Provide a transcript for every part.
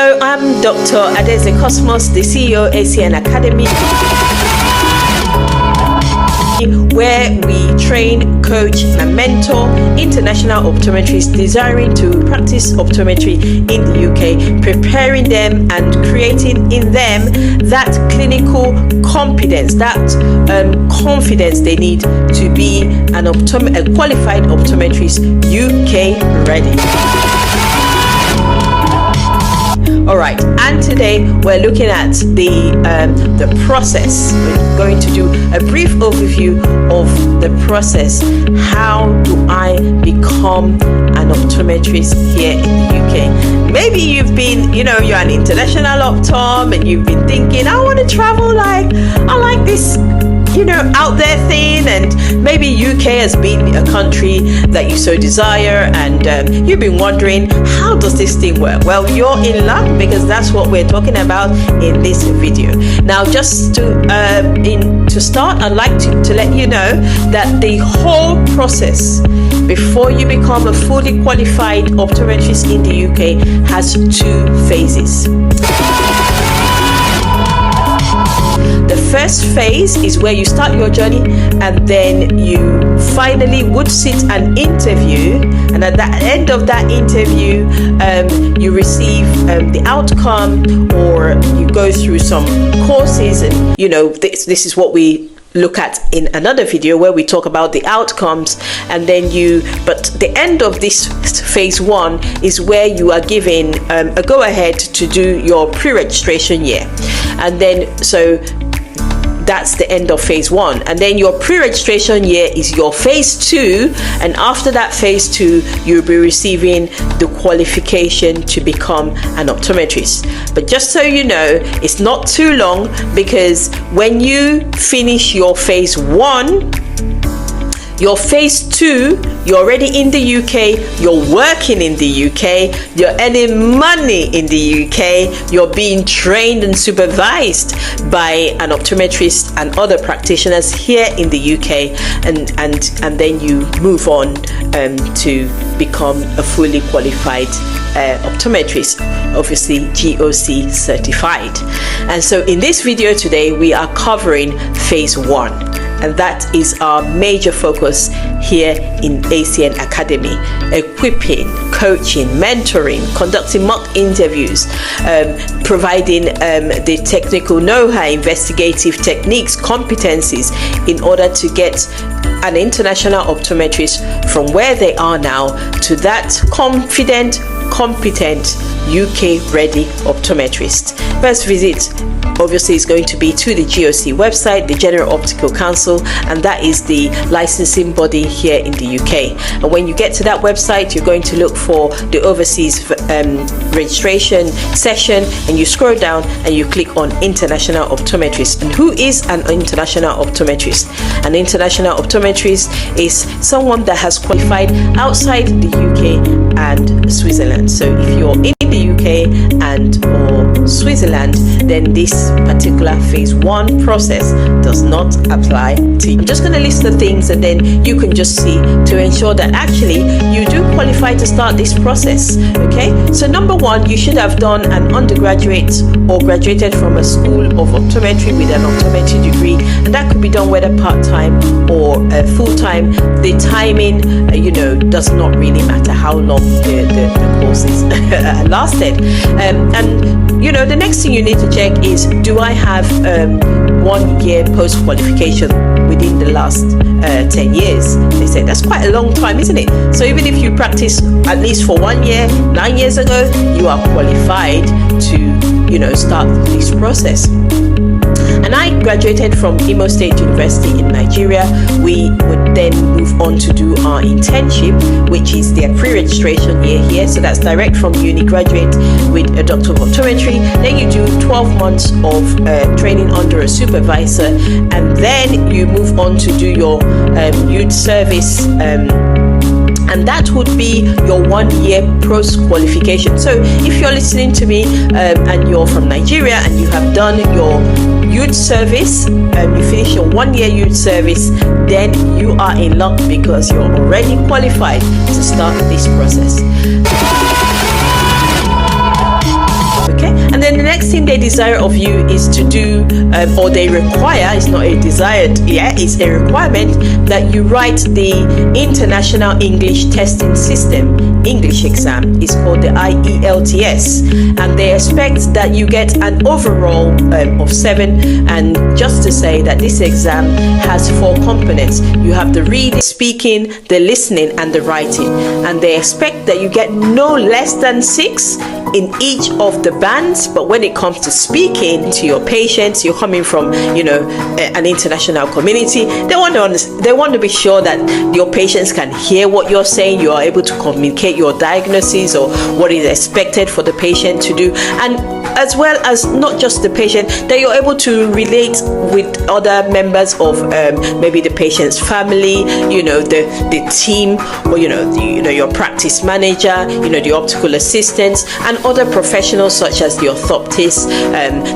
Hello, I'm Dr. Adeze Cosmos, the CEO ACN Academy, where we train, coach, and mentor international optometrists desiring to practice optometry in the UK, preparing them and creating in them that clinical competence, that confidence they need to be a qualified optometrist, UK ready. All right, and today we're looking at the process. We're going to do a brief overview of the process. How do I become an optometrist here in the UK? Maybe you've been, you're an international optom and you've been thinking, I want to travel, I like this out there thing, and maybe UK has been a country that you so desire, and you've been wondering, how does this thing work? Well, you're in luck, because that's what we're talking about in this video. Now, just to start, I'd like to let you know that the whole process before you become a fully qualified optometrist in the UK has 2 phases. The first phase is where you start your journey, and then you finally would sit an interview, and at the end of that interview you receive the outcome, or you go through some courses, and this is what we look at in another video where we talk about the outcomes. And then but the end of this phase 1 is where you are given a go-ahead to do your pre-registration year, and then that's the end of phase 1. And then your pre-registration year is your phase 2, and after that phase 2 you'll be receiving the qualification to become an optometrist. But just so you know, it's not too long, because when you finish your phase 1, your phase 2, you're already in the UK, you're working in the UK, you're earning money in the UK, you're being trained and supervised by an optometrist and other practitioners here in the UK, and then you move on to become a fully qualified optometrist, obviously GOC certified. And so in this video today, we are covering phase 1. And that is our major focus here in ACN Academy: equipping, coaching, mentoring, conducting mock interviews, providing the technical know-how, investigative techniques, competencies in order to get an international optometrist from where they are now to that confident, competent, UK-ready optometrist. First visit obviously is going to be to the GOC website, the General Optical Council, and that is the licensing body here in the UK. And when you get to that website, you're going to look for the overseas registration section, and you scroll down and you click on International Optometrist. And who is an international optometrist? An international optometrist is someone that has qualified outside the UK and Switzerland. So if you're in the UK and or Switzerland, then this particular phase 1 process does not apply to you. I'm just going to list the things, and then you can just see to ensure that actually you do qualify to start this process. Okay, so number 1, you should have done an undergraduate or graduated from a school of optometry with an optometry degree, and that could be done whether part-time or full-time. The timing does not really matter how long the courses lasted. And the next thing you need to check is, do I have 1 year post-qualification within the last 10 years? They say that's quite a long time, isn't it? So even if you practice at least for 1 year, 9 years ago, you are qualified to start this process. And I graduated from Imo State University in Nigeria. We would then move on to do our internship, which is their pre-registration year here. So that's direct from uni, graduate with a Doctor of Optometry. Then you do 12 months of training under a supervisor, and then you move on to do your youth service, and that would be your 1 year post-qualification. So if you're listening to me and you're from Nigeria and you have done your youth service, you finish your 1 year youth service, then you are in luck, because you're already qualified to start this process. then the next thing they desire of you is to do, or they require, it's not a desired yet, it's a requirement that you write the International English Testing System English exam. It's called the IELTS, and they expect that you get an overall of 7. And just to say that this exam has 4 components. You have the reading, speaking, the listening, and the writing, and they expect that you get no less than 6 in each of the bands. But when it comes to speaking to your patients, you're coming from, you know, an international community, they want to be sure that your patients can hear what you're saying, you are able to communicate your diagnosis or what is expected for the patient to do, and as well as not just the patient, that you're able to relate with other members of maybe the patient's family, you know, the team, or you know, your practice manager, you know, the optical assistants, and other professionals such as the orthoptist,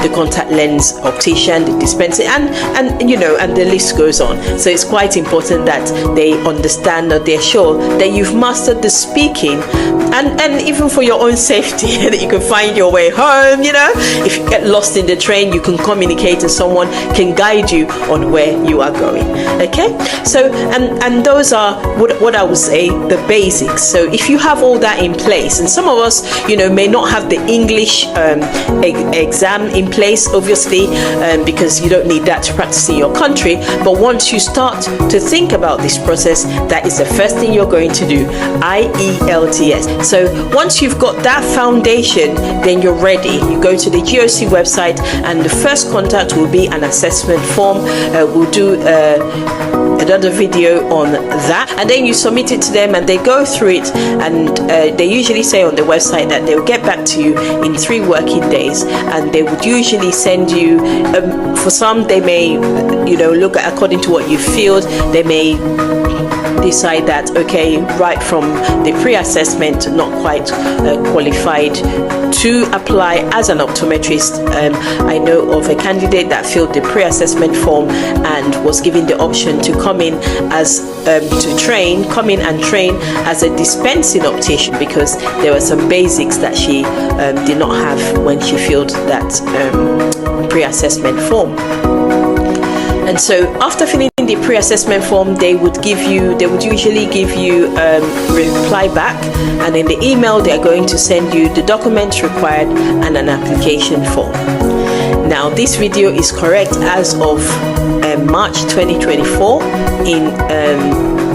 the contact lens optician, the dispenser, and you know, and the list goes on. So it's quite important that they understand, or they're sure that you've mastered the speaking, and even for your own safety, that you can find your way home. You know, if you get lost in the train, you can communicate and someone can guide you on where you are going. Okay, so and those are what I would say the basics. So if you have all that in place, and some of us, you know, may not have the English exam in place, obviously, because you don't need that to practice in your country. But once you start to think about this process, that is the first thing you're going to do, IELTS. So once you've got that foundation, then you're ready. You go to the GOC website, and the first contact will be an assessment form. We'll do another video on that, and then you submit it to them, and they go through it, and they usually say on the website that they'll get back to you in 3 working days, and they would usually send you, for some they may, you know, look at according to what you feel, they may decide that, okay, right from the pre-assessment, not quite qualified to apply as an optometrist. I know of a candidate that filled the pre-assessment form and was given the option to come in as come in and train as a dispensing optician, because there were some basics that she did not have when she filled that pre-assessment form. And so after filling the pre-assessment form, they would usually give you reply back, and in the email they're going to send you the documents required and an application form. Now this video is correct as of March 2024.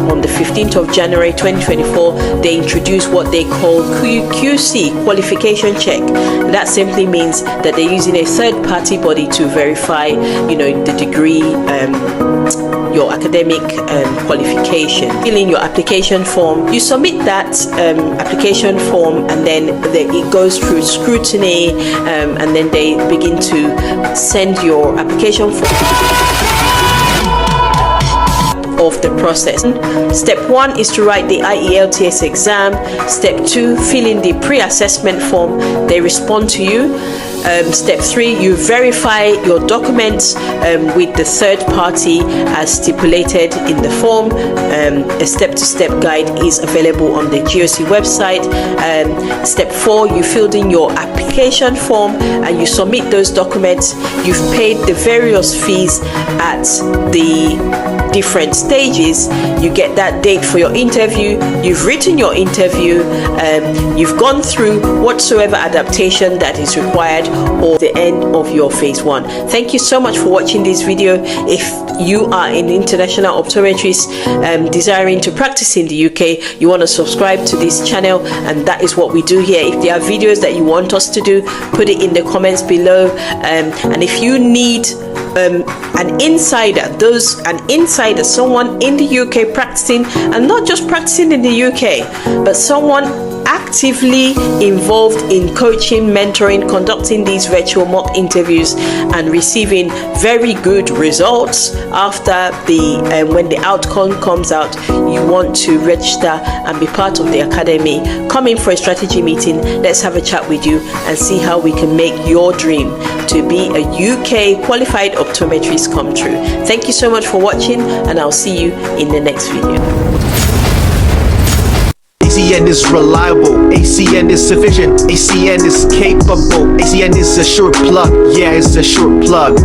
On the 15th of January 2024, they introduced what they call QC, qualification check. That simply means that they're using a third-party body to verify, you know, the degree, your academic qualification. Fill in your application form. You submit that application form, and then it goes through scrutiny, and then they begin to send your application form of the process. Step 1 is to write the IELTS exam. Step 2, fill in the pre-assessment form. They respond to you. Step 3, you verify your documents with the third party as stipulated in the form. A step-to-step guide is available on the GOC website. Step 4, you filled in your application form and you submit those documents. You've paid the various fees at the different stages. You get that date for your interview. You've written your interview. You've gone through whatsoever adaptation that is required, or the end of your phase 1. Thank you so much for watching this video. If you are an international optometrist desiring to practice in the UK, you want to subscribe to this channel, and that is what we do here. If there are videos that you want us to do, put it in the comments below. And if you need an insider, someone in the UK practicing, and not just practicing in the UK, but someone actively involved in coaching, mentoring, conducting these virtual mock interviews and receiving very good results after when the outcome comes out, you want to register and be part of the academy. Come in for a strategy meeting. Let's have a chat with you and see how we can make your dream to be a UK qualified optometrist come true. Thank you so much for watching, and I'll see you in the next video. ACN is reliable, ACN is sufficient, ACN is capable, ACN is a sure plug, yeah, it's a sure plug.